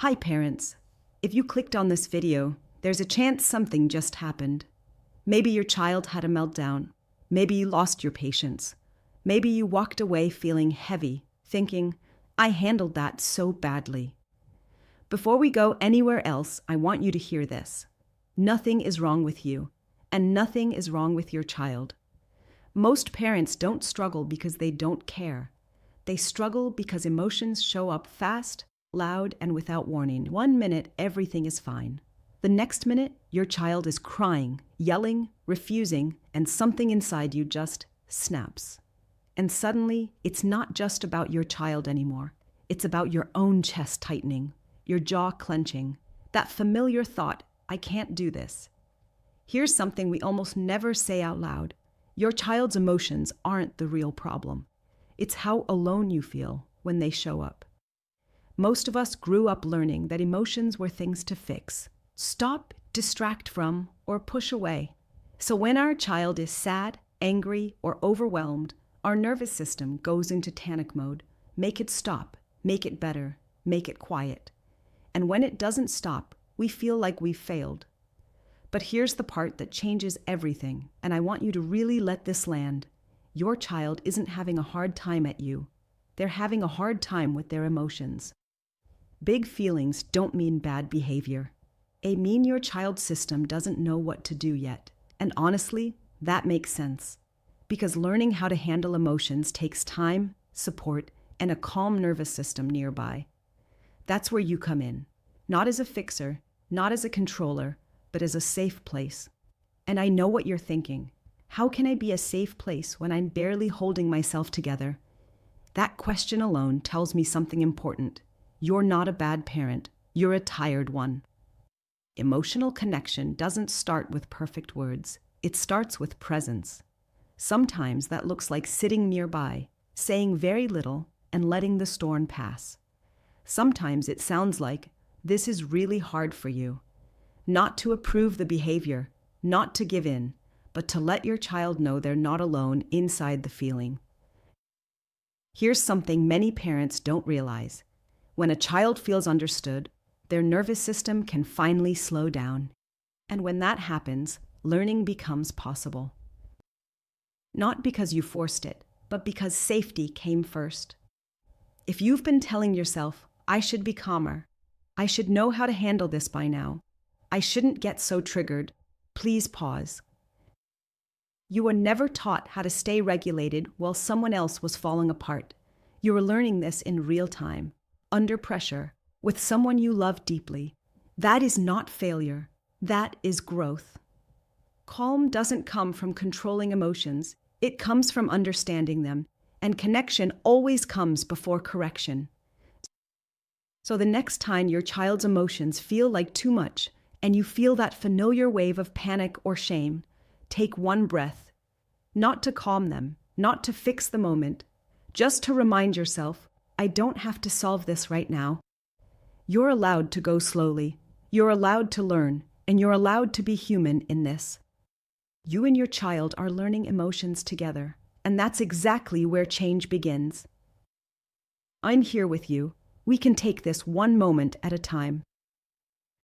Hi parents. If you clicked on this video, there's a chance something just happened. Maybe your child had a meltdown. Maybe you lost your patience. Maybe you walked away feeling heavy, thinking, I handled that so badly. Before we go anywhere else, I want you to hear this. Nothing is wrong with you, and nothing is wrong with your child. Most parents don't struggle because they don't care. They struggle because emotions show up fast, loud, and without warning. 1 minute, everything is fine. The next minute, your child is crying, yelling, refusing, and something inside you just snaps. And suddenly, it's not just about your child anymore. It's about your own chest tightening, your jaw clenching, that familiar thought, I can't do this. Here's something we almost never say out loud. Your child's emotions aren't the real problem. It's how alone you feel when they show up. Most of us grew up learning that emotions were things to fix, stop, distract from, or push away. So when our child is sad, angry, or overwhelmed, our nervous system goes into panic mode. Make it stop, make it better, make it quiet. And when it doesn't stop, we feel like we've failed. But here's the part that changes everything, and I want you to really let this land. Your child isn't having a hard time at you. They're having a hard time with their emotions. Big feelings don't mean bad behavior. They mean your child's system doesn't know what to do yet. And honestly, that makes sense. Because learning how to handle emotions takes time, support, and a calm nervous system nearby. That's where you come in. Not as a fixer, not as a controller, but as a safe place. And I know what you're thinking. How can I be a safe place when I'm barely holding myself together? That question alone tells me something important. You're not a bad parent. You're a tired one. Emotional connection doesn't start with perfect words. It starts with presence. Sometimes that looks like sitting nearby, saying very little, and letting the storm pass. Sometimes it sounds like, this is really hard for you. Not to approve the behavior, not to give in, but to let your child know they're not alone inside the feeling. Here's something many parents don't realize. When a child feels understood, their nervous system can finally slow down. And when that happens, learning becomes possible. Not because you forced it, but because safety came first. If you've been telling yourself, I should be calmer, I should know how to handle this by now, I shouldn't get so triggered, please pause. You were never taught how to stay regulated while someone else was falling apart. You were learning this in real time, under pressure, with someone you love deeply. That is not failure. That is growth. Calm doesn't come from controlling emotions. It comes from understanding them, and connection always comes before correction. So the next time your child's emotions feel like too much, and you feel that familiar wave of panic or shame, take one breath. Not to calm them, not to fix the moment, just to remind yourself, I don't have to solve this right now. You're allowed to go slowly. You're allowed to learn, and you're allowed to be human in this. You and your child are learning emotions together, and that's exactly where change begins. I'm here with you. We can take this one moment at a time.